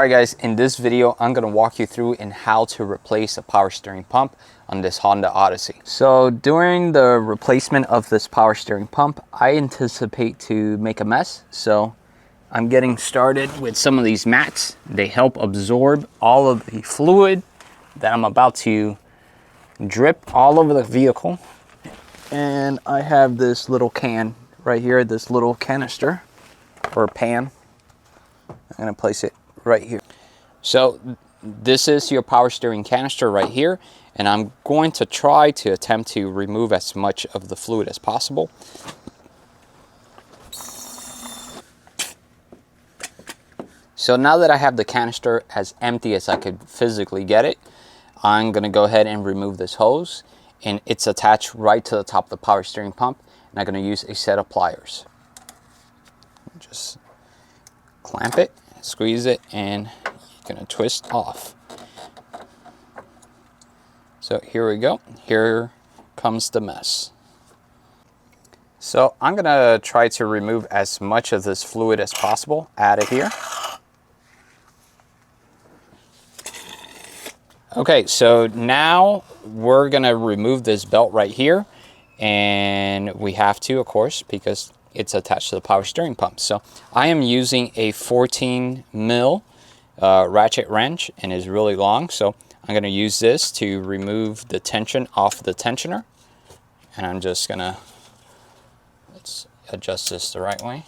Alright guys, in this video I'm going to walk you through in how to replace a power steering pump on this Honda Odyssey. So during the replacement of this power steering pump, I anticipate to make a mess. So I'm getting started with some of these mats. They help absorb all of the fluid that I'm about to drip all over the vehicle. And I have this little can right here, this little canister or pan. I'm going to place it right here. So this is your power steering canister right here, and I'm going to try to attempt to remove as much of the fluid as possible. So now that I have the canister as empty as I could physically get it, I'm going to go ahead and remove this hose, and it's attached right to the top of the power steering pump, and I'm going to use a set of pliers. Just clamp it, squeeze it, and you're going to twist off. So here we go. Here comes the mess. So I'm going to try to remove as much of this fluid as possible out of here. Okay, so now we're going to remove this belt right here, and we have to, of course, because it's attached to the power steering pump. So I am using a 14 mil ratchet wrench, and is really long. So I'm going to use this to remove the tension off the tensioner, and I'm just going to, let's adjust this the right way.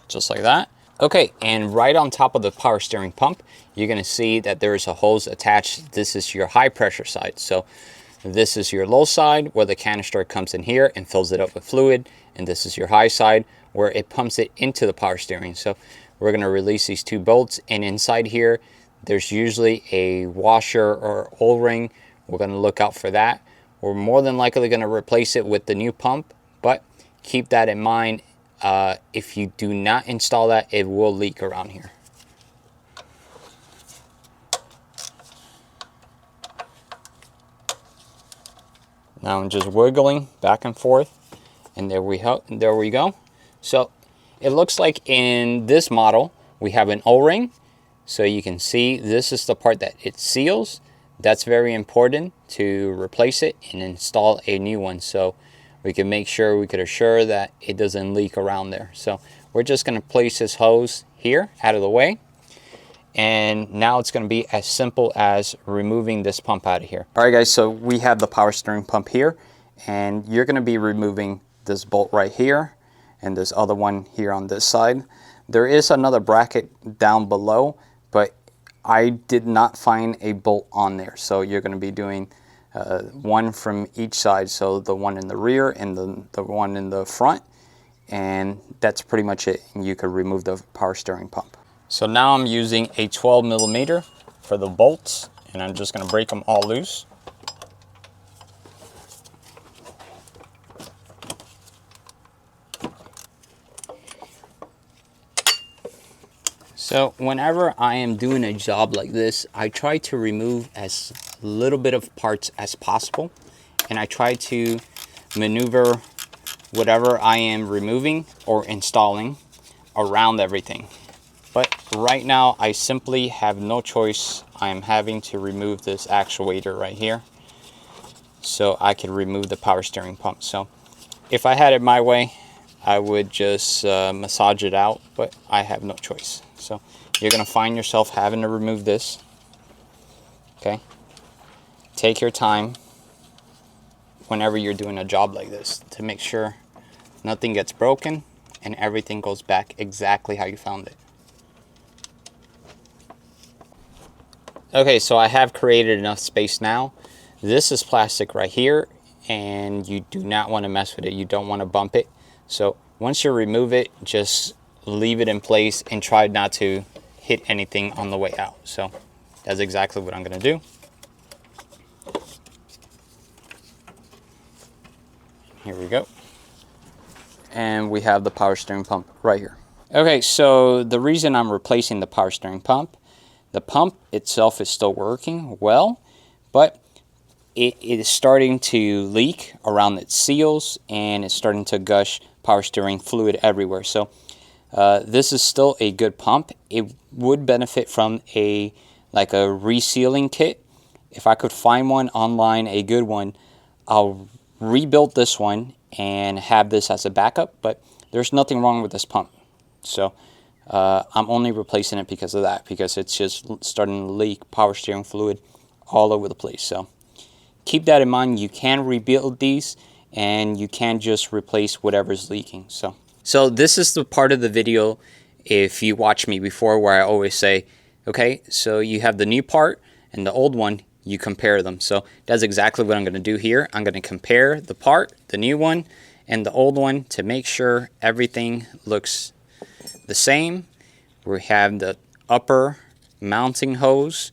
Just like that. Okay, and right on top of the power steering pump, you're going to see that there is a hose attached. This is your high pressure side. So this is your low side where the canister comes in here and fills it up with fluid. And this is your high side where it pumps it into the power steering. So we're going to release these two bolts, and inside here, there's usually a washer or O-ring. We're going to look out for that. We're more than likely going to replace it with the new pump, but keep that in mind. If you do not install that, it will leak around here. Now I'm just wiggling back and forth, and there we go. So it looks like in this model we have an O-ring, so you can see this is the part that it seals. That's very important to replace it and install a new one, so we can make sure, we could assure that it doesn't leak around there. So we're just going to place this hose here out of the way. And now it's going to be as simple as removing this pump out of here. All right guys, so we have the power steering pump here, and you're going to be removing this bolt right here and this other one here on this side. There is another bracket down below, but I did not find a bolt on there. So you're going to be doing one from each side, so the one in the rear and the one in the front, and that's pretty much it. And you could remove the power steering pump. So now I'm using a 12 millimeter for the bolts, and I'm just going to break them all loose. So whenever I am doing a job like this, I try to remove as little bit of parts as possible, and I try to maneuver whatever I am removing or installing around everything. But right now I simply have no choice. I am having to remove this actuator right here so I can remove the power steering pump. So if I had it my way, I would just massage it out, but I have no choice. So you're going to find yourself having to remove this. Okay, take your time whenever you're doing a job like this to make sure nothing gets broken and everything goes back exactly how you found it. Okay, so I have created enough space now. This is plastic right here, and you do not want to mess with it. You don't want to bump it. So once you remove it, just leave it in place and try not to hit anything on the way out. So that's exactly what I'm going to do. Here we go. And we have the power steering pump right here. Okay, so the reason I'm replacing the power steering pump, the pump itself is still working well, but it is starting to leak around its seals, and it's starting to gush power steering fluid everywhere. So this is still a good pump. It would benefit from like a resealing kit. If I could find one online, a good one, I'll rebuild this one and have this as a backup, but there's nothing wrong with this pump. So I'm only replacing it because of that, because it's just starting to leak power steering fluid all over the place. So keep that in mind. You can rebuild these, and you can just replace whatever's leaking. So this is the part of the video, if you watch me before, where I always say, okay, so you have the new part and the old one, you compare them. So that's exactly what I'm going to do here. I'm going to compare the part, the new one, and the old one to make sure everything looks the same. We have the upper mounting hose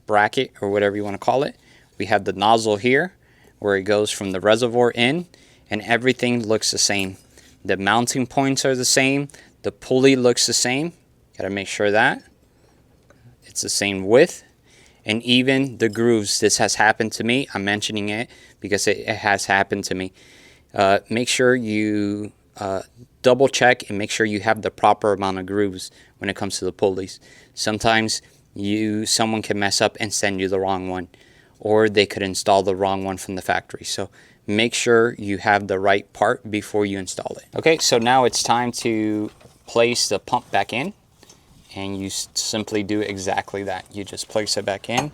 bracket, or whatever you want to call it. We have the nozzle here where it goes from the reservoir in, and everything looks the same. The mounting points are the same. The pulley looks the same. Got to make sure that it's the same width. And even the grooves, this has happened to me. I'm mentioning it because it has happened to me. Make sure you double check and make sure you have the proper amount of grooves when it comes to the pulleys. Sometimes someone can mess up and send you the wrong one, or they could install the wrong one from the factory. So make sure you have the right part before you install it. Okay, so now it's time to place the pump back in. And you simply do exactly that. You just place it back in,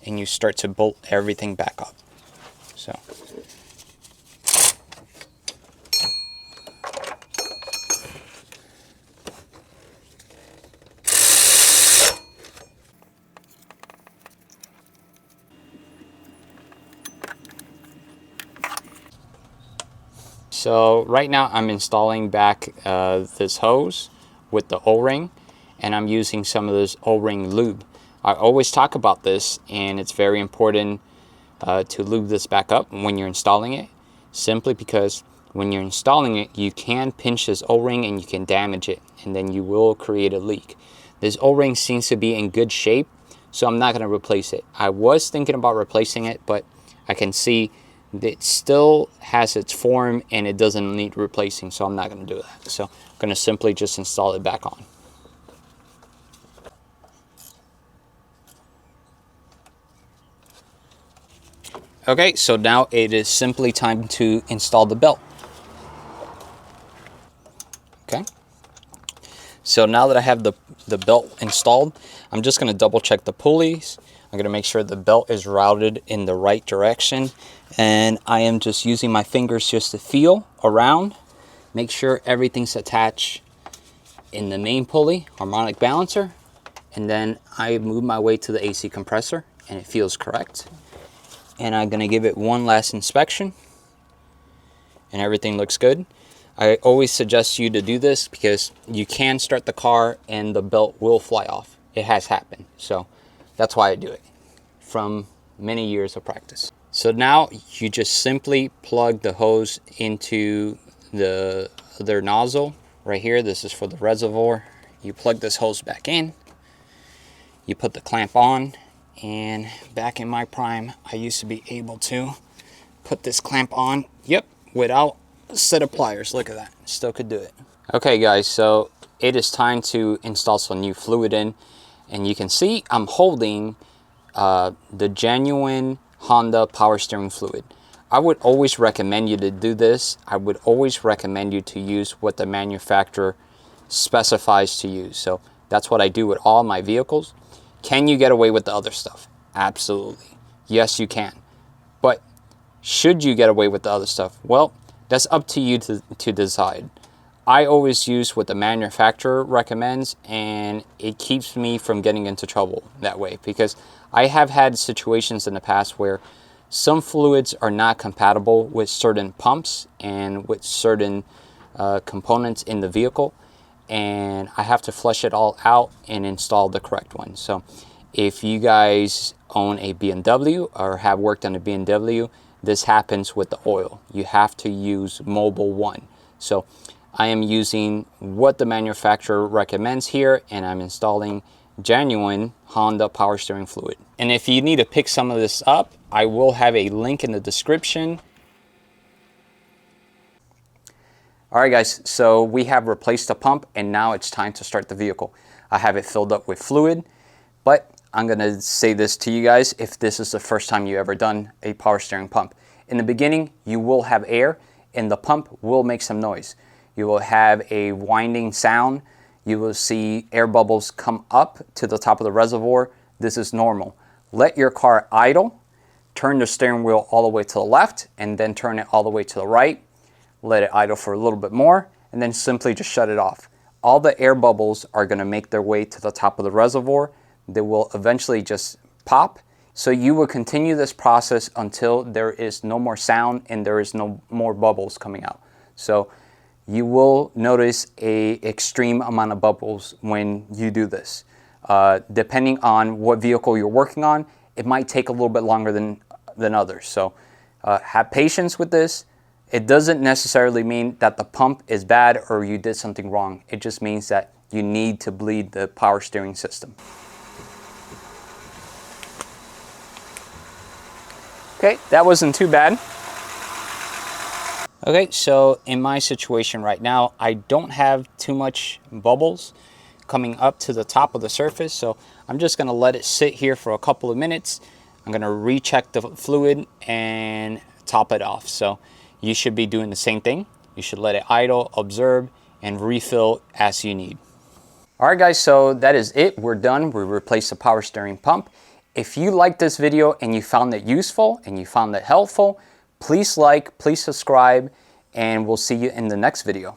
and you start to bolt everything back up. So right now I'm installing back this hose with the O-ring, and I'm using some of this O-ring lube. I always talk about this, and it's very important to lube this back up when you're installing it, simply because when you're installing it, you can pinch this O-ring and you can damage it, and then you will create a leak. This O-ring seems to be in good shape, so I'm not going to replace it. I was thinking about replacing it, but I can see it still has its form and it doesn't need replacing, so I'm not going to do that. So I'm going to simply just install it back on. Okay, so now it is simply time to install the belt. Okay, so now that I have the belt installed, I'm just going to double check the pulleys. I'm going to make sure the belt is routed in the right direction, and I am just using my fingers just to feel around, make sure everything's attached in the main pulley, harmonic balancer, and then I move my way to the AC compressor, and it feels correct. And I'm going to give it one last inspection, and everything looks good. I always suggest you to do this because you can start the car and the belt will fly off. It has happened, so that's why I do it, from many years of practice. So now you just simply plug the hose into the other nozzle right here. This is for the reservoir. You plug this hose back in, you put the clamp on, and back in my prime, I used to be able to put this clamp on, without a set of pliers. Look at that, still could do it. Okay guys, so it is time to install some new fluid in, and you can see I'm holding the genuine Honda power steering fluid. I would always recommend you to do this. I would always recommend you to use what the manufacturer specifies to use. So that's what I do with all my vehicles. Can you get away with the other stuff? Absolutely. Yes, you can. But should you get away with the other stuff? Well, that's up to you to decide. I always use what the manufacturer recommends, and it keeps me from getting into trouble that way, because I have had situations in the past where some fluids are not compatible with certain pumps and with certain components in the vehicle, and I have to flush it all out and install the correct one. So if you guys own a BMW or have worked on a BMW, this happens with the oil. You have to use Mobile 1. So I am using what the manufacturer recommends here, and I'm installing genuine Honda power steering fluid. And if you need to pick some of this up, I will have a link in the description. All right guys, so we have replaced the pump and now it's time to start the vehicle. I have it filled up with fluid, but I'm gonna say this to you guys if this is the first time you ever done a power steering pump. In the beginning, you will have air and the pump will make some noise. You will have a winding sound. You will see air bubbles come up to the top of the reservoir. This is normal. Let your car idle, turn the steering wheel all the way to the left and then turn it all the way to the right. Let it idle for a little bit more and then simply just shut it off. All the air bubbles are gonna make their way to the top of the reservoir. They will eventually just pop. So you will continue this process until there is no more sound and there is no more bubbles coming out. So you will notice an extreme amount of bubbles when you do this. Depending on what vehicle you're working on, it might take a little bit longer than others. So have patience with this. It doesn't necessarily mean that the pump is bad or you did something wrong. It just means that you need to bleed the power steering system. Okay, that wasn't too bad. Okay, so in my situation right now, I don't have too much bubbles coming up to the top of the surface, so I'm just gonna let it sit here for a couple of minutes. I'm gonna recheck the fluid and top it off. So you should be doing the same thing. You should let it idle, observe, and refill as you need. All right guys, so that is it. We're done. We replaced the power steering pump. If you liked this video and you found it useful and you found it helpful, please like, please subscribe, and we'll see you in the next video.